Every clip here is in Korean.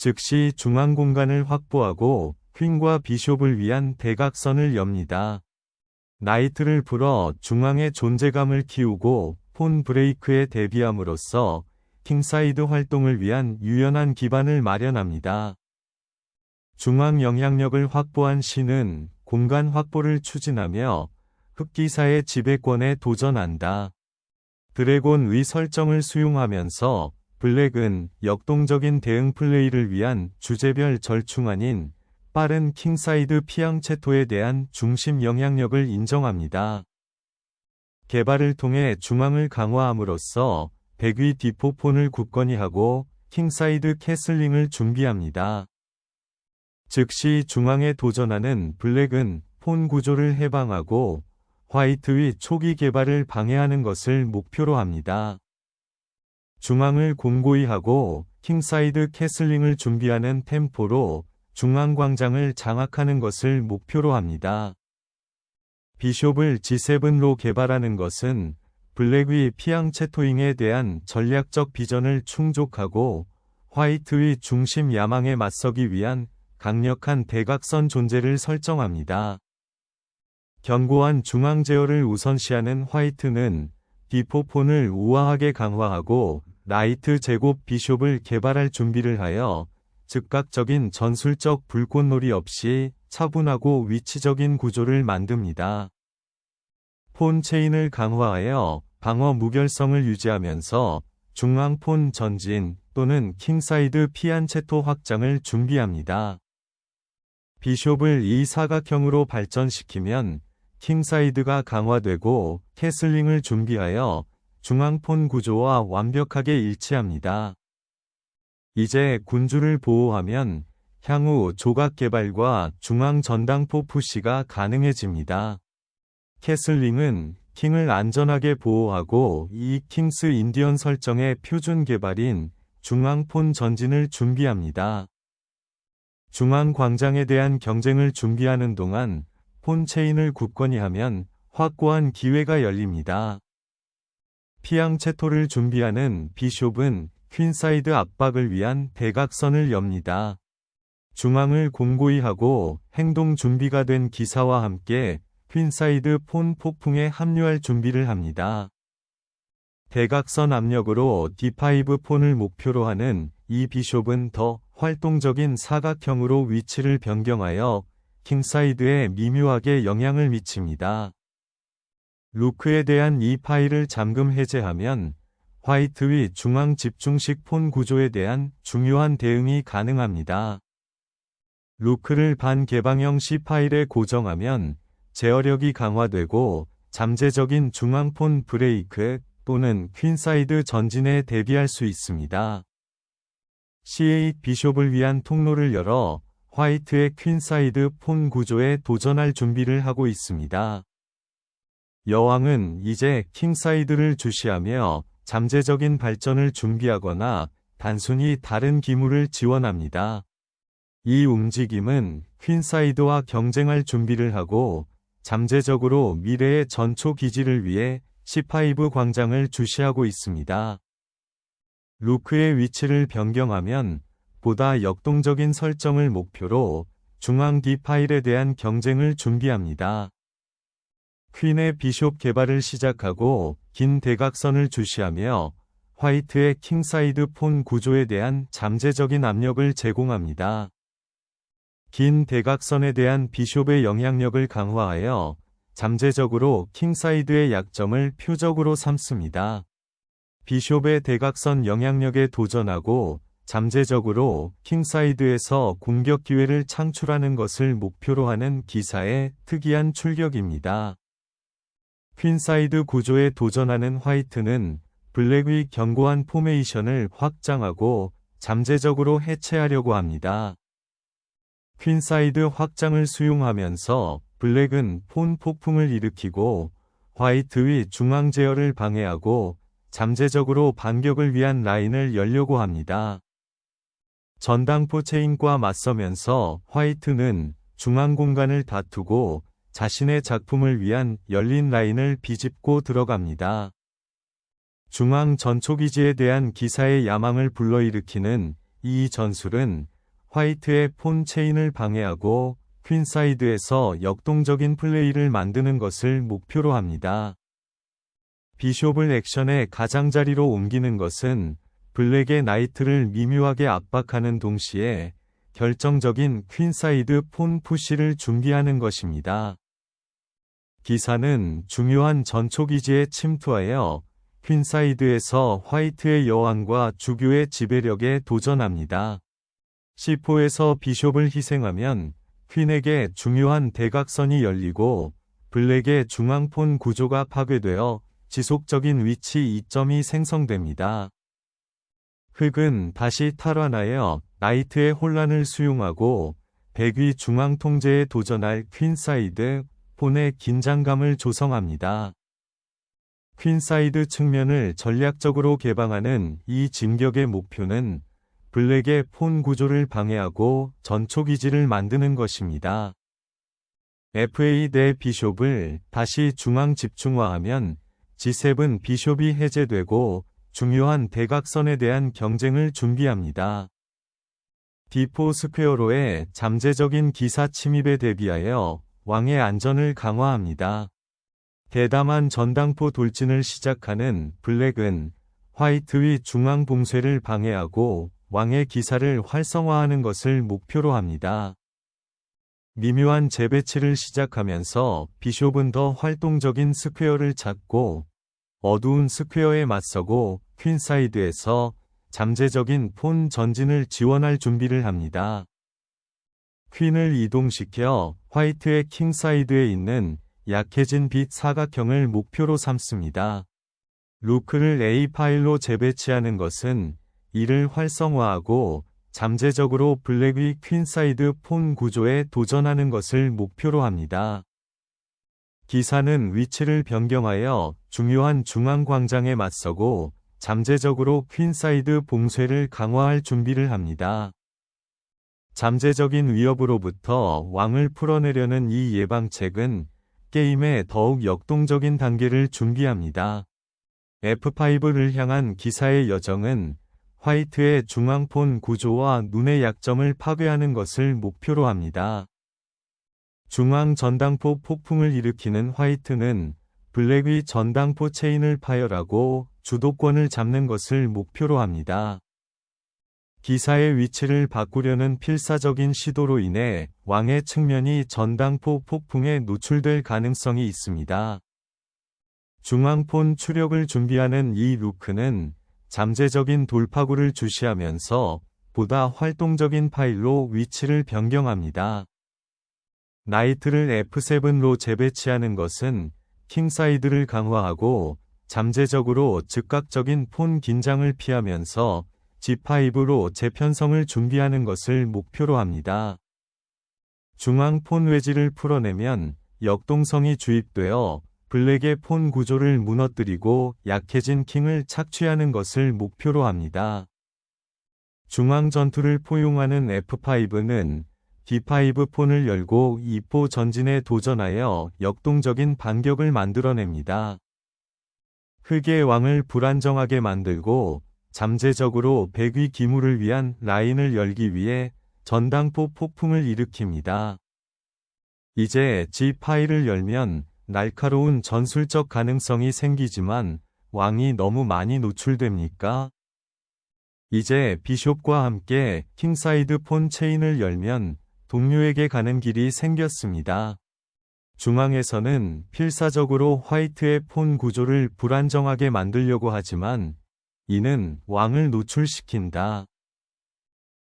즉시 중앙 공간을 확보하고 퀸과 비숍을 위한 대각선을 엽니다. 나이트를 풀어 중앙의 존재감을 키우고 폰 브레이크에 대비함으로써 킹사이드 활동을 위한 유연한 기반을 마련합니다. 중앙 영향력을 확보한 신은 공간 확보를 추진하며 흑기사의 지배권에 도전한다. 드래곤의 설정을 수용하면서 블랙은 역동적인 대응 플레이를 위한 주제별 절충 아닌 빠른 킹사이드 피앙체토에 대한 중심 영향력을 인정합니다. 개발을 통해 중앙을 강화함으로써 백위 디포폰을 굳건히 하고 킹사이드 캐슬링을 준비합니다. 즉시 중앙에 도전하는 블랙은 폰 구조를 해방하고 화이트의 초기 개발을 방해하는 것을 목표로 합니다. 중앙을 공고히 하고 킹사이드 캐슬링을 준비하는 템포로 중앙 광장을 장악하는 것을 목표로 합니다. 비숍을 G7로 개발하는 것은 블랙의 피앙체토잉에 대한 전략적 비전을 충족하고 화이트의 중심 야망에 맞서기 위한 강력한 대각선 존재를 설정합니다. 견고한 중앙 제어를 우선시하는 화이트는 디포폰을 우아하게 강화하고 라이트 제곱 비숍을 개발할 준비를 하여 즉각적인 전술적 불꽃놀이 없이 차분하고 위치적인 구조를 만듭니다. 폰 체인을 강화하여 방어 무결성을 유지하면서 중앙 폰 전진 또는 킹사이드 피안체토 확장을 준비합니다. 비숍을 이 사각형으로 발전시키면 킹사이드가 강화되고 캐슬링을 준비하여 중앙 폰 구조와 완벽하게 일치합니다. 이제 군주를 보호하면 향후 조각 개발과 중앙 전당포 푸시가 가능해집니다. 캐슬링은 킹을 안전하게 보호하고 이 킹스 인디언 설정의 표준 개발인 중앙 폰 전진을 준비합니다. 중앙 광장에 대한 경쟁을 준비하는 동안 폰 체인을 굳건히 하면 확고한 기회가 열립니다. 피앙체토를 준비하는 비숍은 퀸사이드 압박을 위한 대각선을 엽니다. 중앙을 공고히 하고 행동 준비가 된 기사와 함께 퀸사이드 폰 폭풍에 합류할 준비를 합니다. 대각선 압력으로 D5 폰을 목표로 하는 이 비숍은 더 활동적인 사각형으로 위치를 변경하여 킹사이드에 미묘하게 영향을 미칩니다. 루크에 대한 이 파일을 잠금 해제하면 화이트의 중앙 집중식 폰 구조에 대한 중요한 대응이 가능합니다. 루크를 반개방형 C 파일에 고정하면 제어력이 강화되고 잠재적인 중앙 폰 브레이크 또는 퀸사이드 전진에 대비할 수 있습니다. C8 비숍을 위한 통로를 열어 화이트의 퀸사이드 폰 구조에 도전할 준비를 하고 있습니다. 여왕은 이제 킹사이드를 주시하며 잠재적인 발전을 준비하거나 단순히 다른 기물을 지원합니다. 이 움직임은 퀸사이드와 경쟁할 준비를 하고 잠재적으로 미래의 전초 기지를 위해 C5 광장을 주시하고 있습니다. 루크의 위치를 변경하면 보다 역동적인 설정을 목표로 중앙 D 파일에 대한 경쟁을 준비합니다. 퀸의 비숍 개발을 시작하고 긴 대각선을 주시하며 화이트의 킹사이드 폰 구조에 대한 잠재적인 압력을 제공합니다. 긴 대각선에 대한 비숍의 영향력을 강화하여 잠재적으로 킹사이드의 약점을 표적으로 삼습니다. 비숍의 대각선 영향력에 도전하고 잠재적으로 킹사이드에서 공격 기회를 창출하는 것을 목표로 하는 기사의 특이한 출격입니다. 퀸사이드 구조에 도전하는 화이트는 블랙의 견고한 포메이션을 확장하고 잠재적으로 해체하려고 합니다. 퀸사이드 확장을 수용하면서 블랙은 폰 폭풍을 일으키고 화이트의 중앙 제어를 방해하고 잠재적으로 반격을 위한 라인을 열려고 합니다. 전당포 체인과 맞서면서 화이트는 중앙 공간을 다투고 자신의 작품을 위한 열린 라인을 비집고 들어갑니다. 중앙 전초기지에 대한 기사의 야망을 불러일으키는 이 전술은 화이트의 폰 체인을 방해하고 퀸사이드에서 역동적인 플레이를 만드는 것을 목표로 합니다. 비숍을 액션의 가장자리로 옮기는 것은 블랙의 나이트를 미묘하게 압박하는 동시에 결정적인 퀸사이드 폰 푸시를 준비하는 것입니다. 기사는 중요한 전초기지에 침투하여 퀸사이드에서 화이트의 여왕과 주교의 지배력에 도전합니다. C4에서 비숍을 희생하면 퀸에게 중요한 대각선이 열리고 블랙의 중앙폰 구조가 파괴되어 지속적인 위치 이점이 생성됩니다. 흑은 다시 탈환하여 나이트의 혼란을 수용하고 백위 중앙 통제에 도전할 퀸사이드 폰의 긴장감을 조성합니다. 퀸사이드 측면을 전략적으로 개방하는 이 진격의 목표는 블랙의 폰 구조를 방해하고 전초기지를 만드는 것입니다. FA 대 비숍을 다시 중앙 집중화하면 G7 비숍이 해제되고 중요한 대각선에 대한 경쟁을 준비합니다. D4 스퀘어로의 잠재적인 기사 침입에 대비하여 왕의 안전을 강화합니다. 대담한 전당포 돌진을 시작하는 블랙은 화이트의 중앙 봉쇄를 방해하고 왕의 기사를 활성화하는 것을 목표로 합니다. 미묘한 재배치를 시작하면서 비숍은 더 활동적인 스퀘어를 찾고 어두운 스퀘어에 맞서고 퀸사이드에서 잠재적인 폰 전진을 지원할 준비를 합니다. 퀸을 이동시켜 화이트의 킹사이드에 있는 약해진 빛 사각형을 목표로 삼습니다. 루크를 A 파일로 재배치하는 것은 이를 활성화하고 잠재적으로 블랙의 퀸사이드 폰 구조에 도전하는 것을 목표로 합니다. 기사는 위치를 변경하여 중요한 중앙 광장에 맞서고 잠재적으로 퀸사이드 봉쇄를 강화할 준비를 합니다. 잠재적인 위협으로부터 왕을 풀어내려는 이 예방책은 게임의 더욱 역동적인 단계를 준비합니다. F5를 향한 기사의 여정은 화이트의 중앙폰 구조와 눈의 약점을 파괴하는 것을 목표로 합니다. 중앙 전당포 폭풍을 일으키는 화이트는 블랙의 전당포 체인을 파열하고 주도권을 잡는 것을 목표로 합니다. 기사의 위치를 바꾸려는 필사적인 시도로 인해 왕의 측면이 전당포 폭풍에 노출될 가능성이 있습니다. 중앙폰 추력을 준비하는 이 루크는 잠재적인 돌파구를 주시하면서 보다 활동적인 파일로 위치를 변경합니다. 나이트를 F7로 재배치하는 것은 킹사이드를 강화하고 잠재적으로 즉각적인 폰 긴장을 피하면서 G5로 재편성을 준비하는 것을 목표로 합니다. 중앙 폰 외지를 풀어내면 역동성이 주입되어 블랙의 폰 구조를 무너뜨리고 약해진 킹을 착취하는 것을 목표로 합니다. 중앙 전투를 포용하는 F5는 D5 폰을 열고 E4 전진에 도전하여 역동적인 반격을 만들어냅니다. 흑의 왕을 불안정하게 만들고 잠재적으로 백위 기물을 위한 라인을 열기 위해 전당포 폭풍을 일으킵니다. 이제 G5를 열면 날카로운 전술적 가능성이 생기지만 왕이 너무 많이 노출됩니까? 이제 비숍과 함께 킹사이드 폰 체인을 열면 동료에게 가는 길이 생겼습니다. 중앙에서는 필사적으로 화이트의 폰 구조를 불안정하게 만들려고 하지만 이는 왕을 노출시킨다.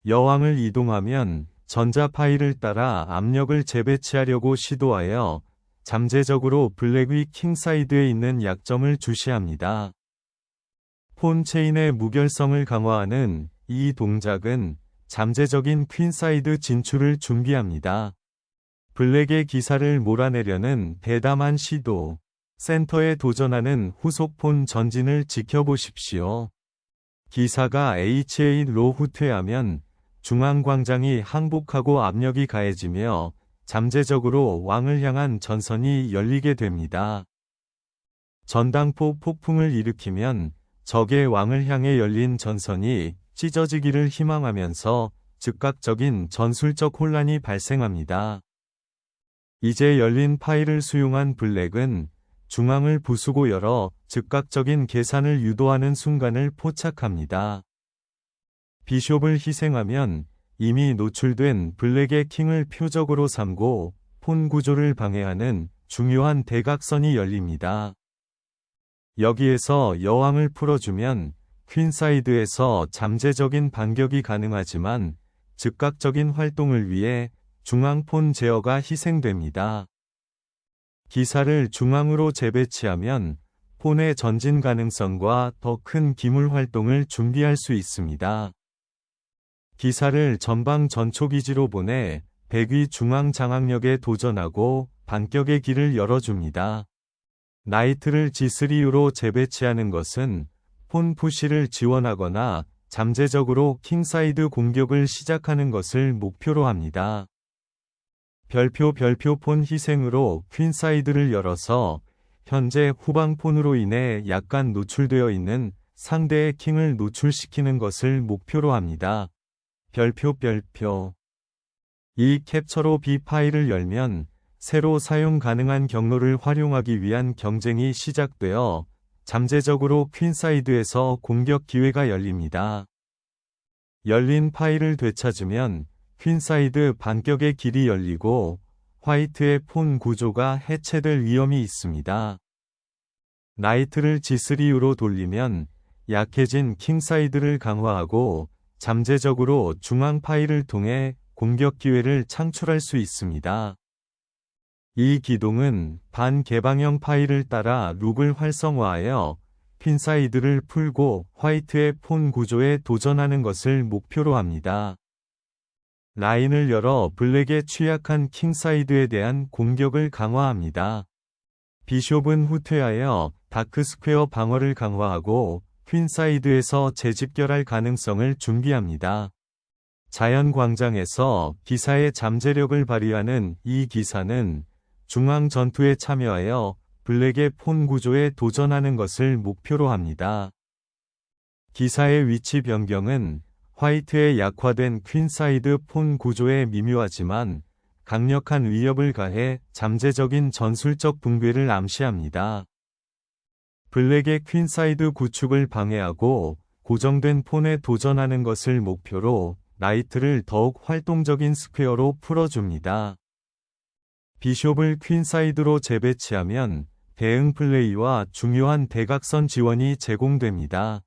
여왕을 이동하면 전자 파일을 따라 압력을 재배치하려고 시도하여 잠재적으로 블랙의 킹사이드에 있는 약점을 주시합니다. 폰 체인의 무결성을 강화하는 이 동작은 잠재적인 퀸사이드 진출을 준비합니다. 블랙의 기사를 몰아내려는 대담한 시도, 센터에 도전하는 후속폰 전진을 지켜보십시오. 기사가 HA로 후퇴하면 중앙광장이 항복하고 압력이 가해지며 잠재적으로 왕을 향한 전선이 열리게 됩니다. 전당포 폭풍을 일으키면 적의 왕을 향해 열린 전선이 찢어지기를 희망하면서 즉각적인 전술적 혼란이 발생합니다. 이제 열린 파일을 수용한 블랙은 중앙을 부수고 열어 즉각적인 계산을 유도하는 순간을 포착합니다. 비숍을 희생하면 이미 노출된 블랙의 킹을 표적으로 삼고 폰 구조를 방해하는 중요한 대각선이 열립니다. 여기에서 여왕을 풀어주면 퀸사이드에서 잠재적인 반격이 가능하지만 즉각적인 활동을 위해 중앙 폰 제어가 희생됩니다. 기사를 중앙으로 재배치하면 폰의 전진 가능성과 더 큰 기물 활동을 준비할 수 있습니다. 기사를 전방 전초기지로 보내 백위 중앙 장악력에 도전하고 반격의 길을 열어줍니다. 나이트를 G3U로 재배치하는 것은 폰 푸시를 지원하거나 잠재적으로 킹사이드 공격을 시작하는 것을 목표로 합니다. 별표 폰 희생으로 퀸사이드를 열어서 현재 후방 폰으로 인해 약간 노출되어 있는 상대의 킹을 노출시키는 것을 목표로 합니다. 별표 이 캡처로 B 파일을 열면 새로 사용 가능한 경로를 활용하기 위한 경쟁이 시작되어 잠재적으로 퀸사이드에서 공격 기회가 열립니다. 열린 파일을 되찾으면 퀸사이드 반격의 길이 열리고 화이트의 폰 구조가 해체될 위험이 있습니다. 나이트를 G3U로 돌리면 약해진 킹사이드를 강화하고 잠재적으로 중앙 파일을 통해 공격 기회를 창출할 수 있습니다. 이 기동은 반개방형 파일을 따라 룩을 활성화하여 퀸사이드를 풀고 화이트의 폰 구조에 도전하는 것을 목표로 합니다. 라인을 열어 블랙의 취약한 킹사이드에 대한 공격을 강화합니다. 비숍은 후퇴하여 다크스퀘어 방어를 강화하고 퀸사이드에서 재집결할 가능성을 준비합니다. 자연광장에서 기사의 잠재력을 발휘하는 이 기사는 중앙 전투에 참여하여 블랙의 폰 구조에 도전하는 것을 목표로 합니다. 기사의 위치 변경은 화이트의 약화된 퀸사이드 폰 구조에 미묘하지만 강력한 위협을 가해 잠재적인 전술적 붕괴를 암시합니다. 블랙의 퀸사이드 구축을 방해하고 고정된 폰에 도전하는 것을 목표로 나이트를 더욱 활동적인 스퀘어로 풀어줍니다. 비숍을 퀸사이드로 재배치하면 대응 플레이와 중요한 대각선 지원이 제공됩니다.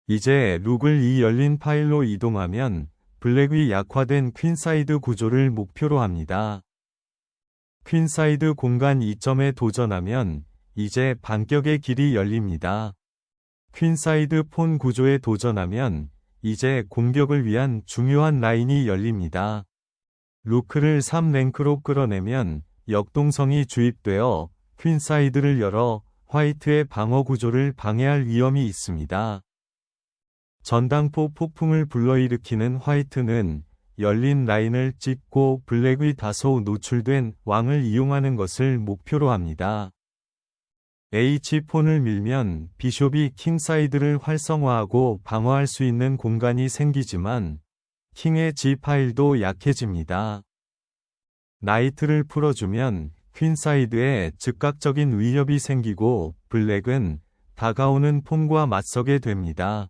이제 룩을 이 열린 파일로 이동하면 블랙의 약화된 퀸사이드 구조를 목표로 합니다. 퀸사이드 공간 2점에 도전하면 이제 반격의 길이 열립니다. 퀸사이드 폰 구조에 도전하면 이제 공격을 위한 중요한 라인이 열립니다. 루크를 3랭크로 끌어내면 역동성이 주입되어 퀸사이드를 열어 화이트의 방어 구조를 방해할 위험이 있습니다. 전당포 폭풍을 불러일으키는 화이트는 열린 라인을 찢고 블랙의 다소 노출된 왕을 이용하는 것을 목표로 합니다. H폰을 밀면 비숍이 킹사이드를 활성화하고 방어할 수 있는 공간이 생기지만 킹의 G 파일도 약해집니다. 나이트를 풀어주면 퀸사이드에 즉각적인 위협이 생기고 블랙은 다가오는 폰과 맞서게 됩니다.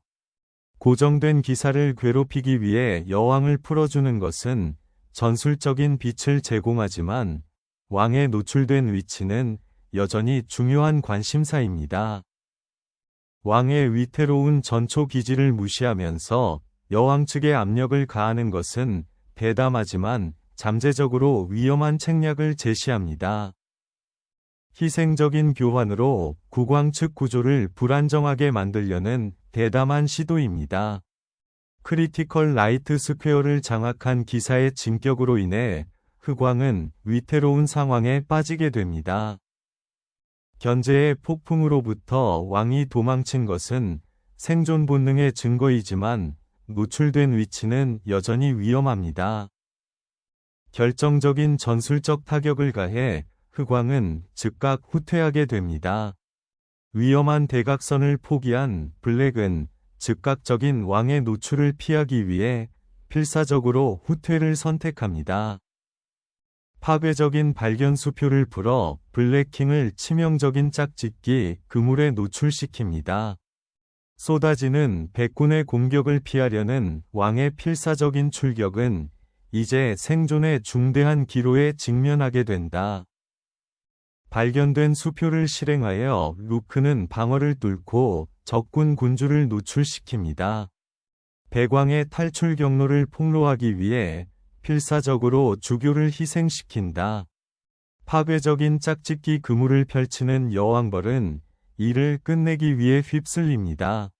고정된 기사를 괴롭히기 위해 여왕을 풀어주는 것은 전술적인 빛을 제공하지만 왕의 노출된 위치는 여전히 중요한 관심사입니다. 왕의 위태로운 전초 기지를 무시하면서 여왕 측에 압력을 가하는 것은 대담하지만 잠재적으로 위험한 책략을 제시합니다. 희생적인 교환으로 국왕 측 구조를 불안정하게 만들려는 대담한 시도입니다. 크리티컬 라이트 스퀘어를 장악한 기사의 진격으로 인해 흑왕은 위태로운 상황에 빠지게 됩니다. 견제의 폭풍으로부터 왕이 도망친 것은 생존 본능의 증거이지만 노출된 위치는 여전히 위험합니다. 결정적인 전술적 타격을 가해 흑왕은 즉각 후퇴하게 됩니다. 위험한 대각선을 포기한 블랙은 즉각적인 왕의 노출을 피하기 위해 필사적으로 후퇴를 선택합니다. 파괴적인 발견 수표를 풀어 블랙킹을 치명적인 짝짓기 그물에 노출시킵니다. 쏟아지는 백군의 공격을 피하려는 왕의 필사적인 출격은 이제 생존의 중대한 기로에 직면하게 된다. 발견된 수표를 실행하여 루크는 방어를 뚫고 적군 군주를 노출시킵니다. 백왕의 탈출 경로를 폭로하기 위해 필사적으로 주교를 희생시킨다. 파괴적인 짝짓기 그물을 펼치는 여왕벌은 이를 끝내기 위해 휩쓸립니다.